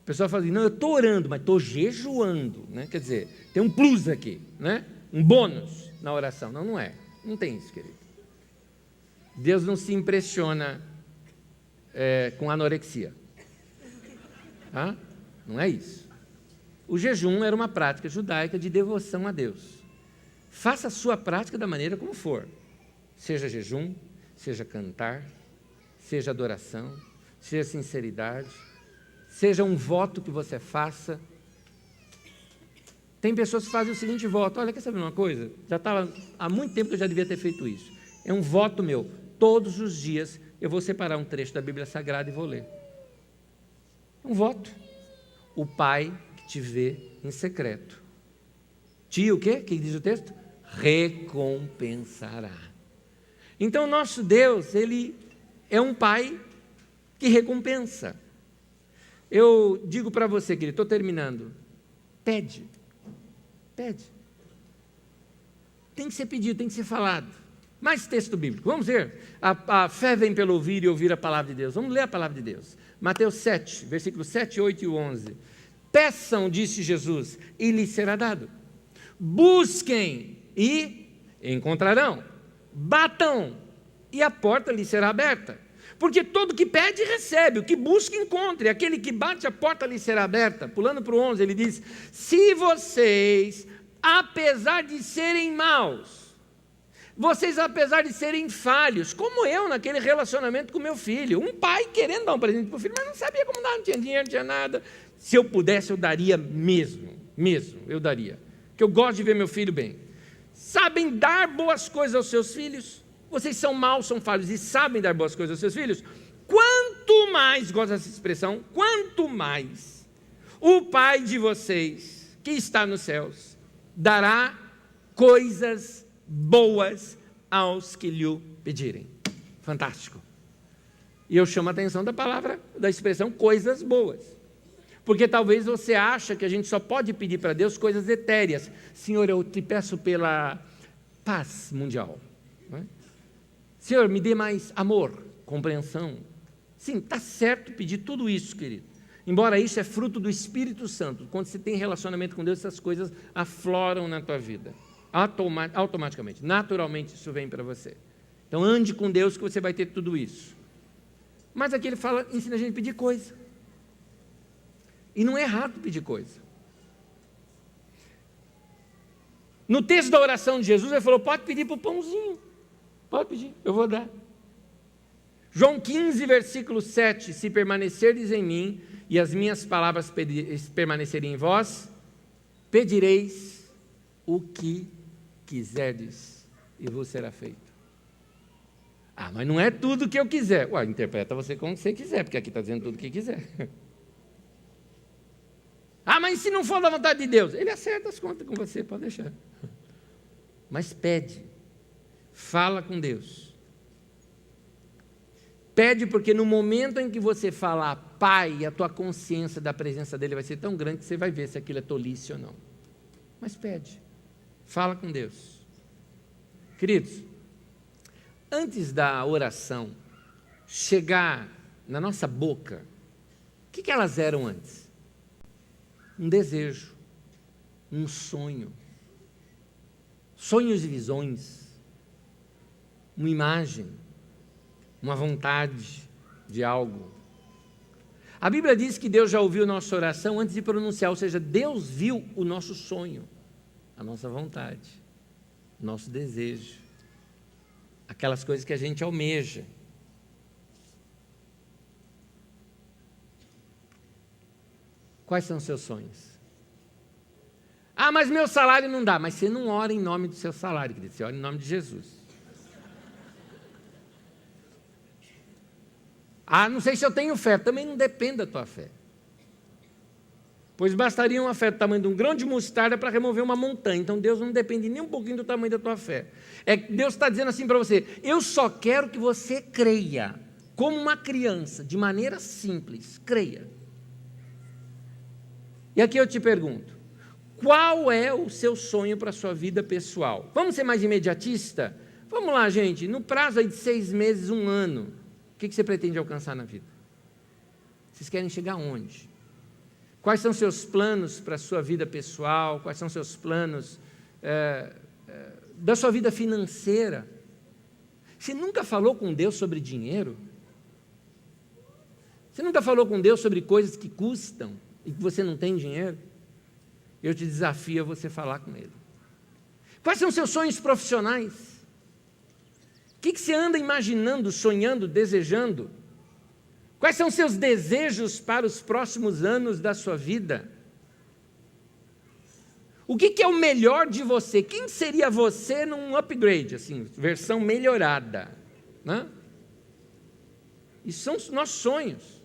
O pessoal fala assim, não, eu estou orando, mas estou jejuando, né? Quer dizer, tem um plus aqui, né? Um bônus na oração. Não, não é. Não tem isso, querido. Deus não se impressiona com anorexia. Tá? Não é isso. O jejum era uma prática judaica de devoção a Deus. Faça a sua prática da maneira como for. Seja jejum, seja cantar, seja adoração, seja sinceridade, seja um voto que você faça. Tem pessoas que fazem o seguinte voto, olha, quer saber uma coisa? Já estava há muito tempo que eu já devia ter feito isso. É um voto meu, todos os dias eu vou separar um trecho da Bíblia Sagrada e vou ler. Um voto. O Pai que te vê em secreto. O quê? O que diz o texto? Recompensará. Então, nosso Deus, Ele é um Pai que recompensa. Eu digo para você, querido, estou terminando. Pede. Pede. Tem que ser pedido, tem que ser falado. Mais texto bíblico. Vamos ver. A fé vem pelo ouvir e ouvir a palavra de Deus. Vamos ler a palavra de Deus. Mateus 7, versículos 7, 8 e 11. Peçam, disse Jesus, e lhes será dado. Busquem e encontrarão. Batam e a porta lhes será aberta. Porque todo que pede, recebe. O que busca, encontra. E aquele que bate, a porta lhe será aberta. Pulando para o 11, ele diz, se vocês, apesar de serem maus, vocês, apesar de serem falhos, como eu naquele relacionamento com meu filho, um pai querendo dar um presente para o filho, mas não sabia como dar, não tinha dinheiro, não tinha nada. Se eu pudesse, eu daria mesmo, eu daria. Porque eu gosto de ver meu filho bem. Sabem dar boas coisas aos seus filhos? Vocês são maus, são falhos e sabem dar boas coisas aos seus filhos? Quanto mais, gosto dessa expressão, quanto mais o Pai de vocês, que está nos céus, dará coisas boas aos que lhe pedirem. Fantástico. E eu chamo a atenção da palavra, da expressão coisas boas. Porque talvez você acha que a gente só pode pedir para Deus coisas etéreas. Senhor, eu te peço pela paz mundial. Não é? Senhor, me dê mais amor, compreensão. Sim, está certo pedir tudo isso, querido. Embora isso é fruto do Espírito Santo. Quando você tem relacionamento com Deus, essas coisas afloram na tua vida. Automaticamente, naturalmente isso vem para você. Então ande com Deus que você vai ter tudo isso. Mas aqui ele fala, ensina a gente a pedir coisa. E não é errado pedir coisa. No texto da oração de Jesus, ele falou, pode pedir para o pãozinho. Pode pedir, eu vou dar. João 15, versículo 7, se permanecerdes em mim e as minhas palavras permanecerem em vós, pedireis o que quiserdes e vos será feito. Mas não é tudo o que eu quiser. Interpreta você como você quiser, porque aqui está dizendo tudo o que quiser. Mas se não for da vontade de Deus, Ele acerta as contas com você, pode deixar. Mas pede, fala com Deus. Pede, porque no momento em que você falar Pai, a tua consciência da presença dEle vai ser tão grande que você vai ver se aquilo é tolice ou não. Mas pede, fala com Deus. Queridos, antes da oração chegar na nossa boca, o que elas eram antes? Um desejo, um sonho, sonhos e visões, uma imagem, uma vontade de algo. A Bíblia diz que Deus já ouviu nossa oração antes de pronunciar, ou seja, Deus viu o nosso sonho, a nossa vontade, o nosso desejo, aquelas coisas que a gente almeja. Quais são os seus sonhos? Mas meu salário não dá. Mas você não ora em nome do seu salário, querido. Você ora em nome de Jesus. Não sei se eu tenho fé. Também não depende da tua fé. Pois bastaria uma fé do tamanho de um grão de mostarda para remover uma montanha. Então Deus não depende nem um pouquinho do tamanho da tua fé. Deus está dizendo assim para você: eu só quero que você creia, como uma criança, de maneira simples. Creia. E aqui eu te pergunto, qual é o seu sonho para a sua vida pessoal? Vamos ser mais imediatista? Vamos lá, gente, no prazo aí de 6 meses, 1 ano, o que você pretende alcançar na vida? Vocês querem chegar aonde? Quais são seus planos para a sua vida pessoal? Quais são seus planos da sua vida financeira? Você nunca falou com Deus sobre dinheiro? Você nunca falou com Deus sobre coisas que custam e que você não tem dinheiro? Eu te desafio a você falar com Ele. Quais são seus sonhos profissionais? O que você anda imaginando, sonhando, desejando? Quais são seus desejos para os próximos anos da sua vida? O que é o melhor de você? Quem seria você num upgrade, assim, versão melhorada? Né? Isso são os nossos sonhos.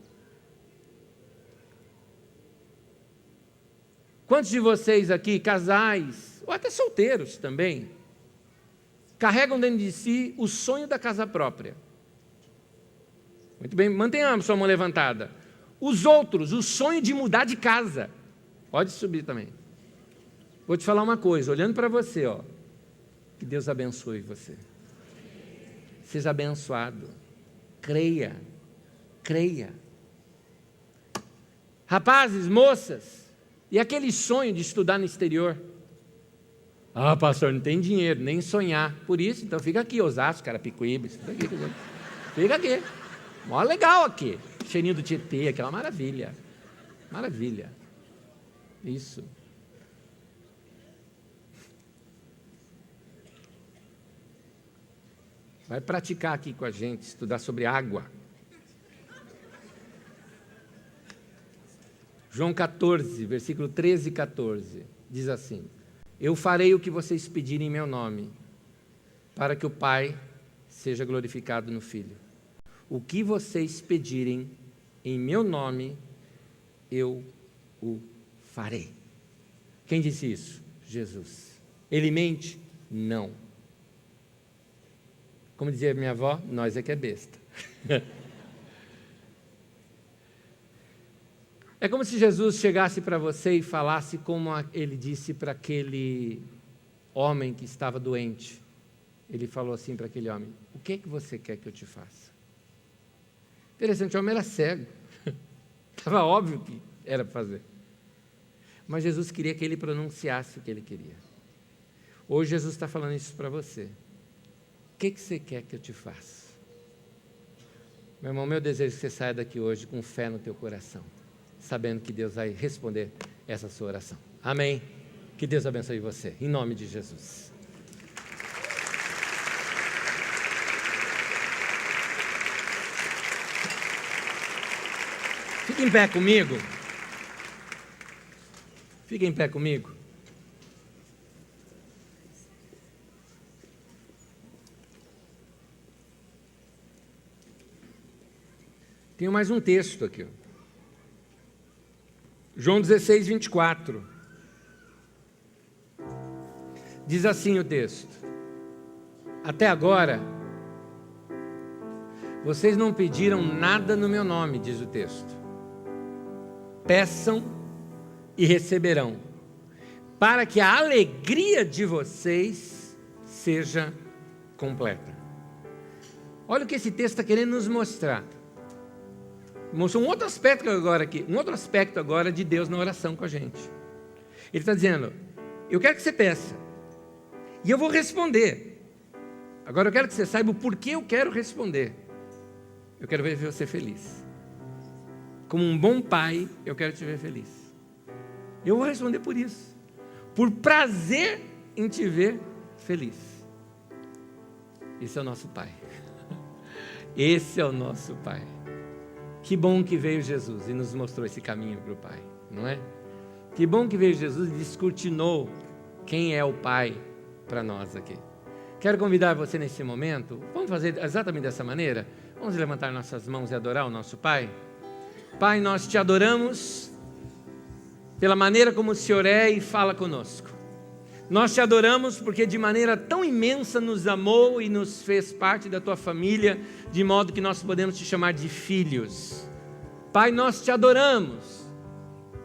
Quantos de vocês aqui, casais, ou até solteiros também, carregam dentro de si o sonho da casa própria? Muito bem, mantenha a sua mão levantada. Os outros, o sonho de mudar de casa. Pode subir também. Vou te falar uma coisa, olhando para você, que Deus abençoe você. Seja abençoado. Creia. Creia. Rapazes, moças, e aquele sonho de estudar no exterior? Pastor, não tem dinheiro, nem sonhar. Por isso, então fica aqui, Osasco, Carapicuíba, fica aqui. Mó legal aqui. Cheirinho do Tietê, aquela maravilha. Maravilha. Isso. Vai praticar aqui com a gente, estudar sobre água. João 14, versículo 13 e 14, diz assim: eu farei o que vocês pedirem em meu nome, para que o Pai seja glorificado no Filho. O que vocês pedirem em meu nome, eu o farei. Quem disse isso? Jesus. Ele mente? Não. Como dizia minha avó, nós é que é besta. É como se Jesus chegasse para você e falasse como ele disse para aquele homem que estava doente. Ele falou assim para aquele homem: o que é que você quer que eu te faça? Interessante, o homem era cego. Estava óbvio que era para fazer. Mas Jesus queria que ele pronunciasse o que ele queria. Hoje Jesus está falando isso para você. O que você quer que eu te faça? Meu irmão, meu desejo é que você saia daqui hoje com fé no teu coração, sabendo que Deus vai responder essa sua oração. Amém? Que Deus abençoe você, em nome de Jesus. Fique em pé comigo. Fique em pé comigo. Tenho mais um texto aqui. João 16, 24. Diz assim o texto: até agora, vocês não pediram nada no meu nome, diz o texto. Peçam e receberão, para que a alegria de vocês seja completa. Olha o que esse texto está querendo nos mostrar. Mostrou um outro aspecto agora de Deus na oração com a gente. Ele está dizendo: eu quero que você peça, e eu vou responder. Agora eu quero que você saiba o porquê eu quero responder. Eu quero ver você feliz. Como um bom pai, eu quero te ver feliz. Eu vou responder por isso. Por prazer em te ver feliz. Esse é o nosso Pai. Esse é o nosso Pai. Que bom que veio Jesus e nos mostrou esse caminho para o Pai, não é? Que bom que veio Jesus e descortinou quem é o Pai para nós aqui. Quero convidar você nesse momento, vamos fazer exatamente dessa maneira? Vamos levantar nossas mãos e adorar o nosso Pai? Pai, nós te adoramos pela maneira como o Senhor é e fala conosco. Nós te adoramos porque de maneira tão imensa nos amou e nos fez parte da tua família, de modo que nós podemos te chamar de filhos. Pai, nós te adoramos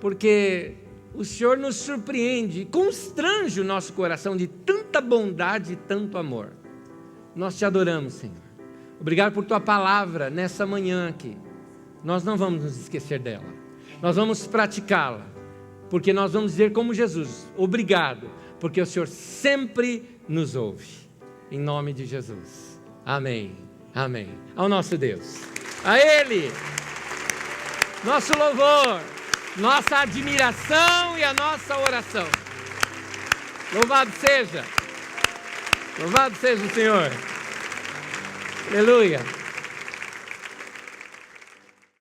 porque o Senhor nos surpreende e constrange o nosso coração de tanta bondade e tanto amor. Nós te adoramos, Senhor. Obrigado por tua palavra nessa manhã aqui. Nós não vamos nos esquecer dela. Nós vamos praticá-la, porque nós vamos dizer como Jesus: obrigado, porque o Senhor sempre nos ouve. Em nome de Jesus. Amém. Amém. Ao nosso Deus. A Ele. Nosso louvor. Nossa admiração e a nossa oração. Louvado seja. Louvado seja o Senhor. Aleluia.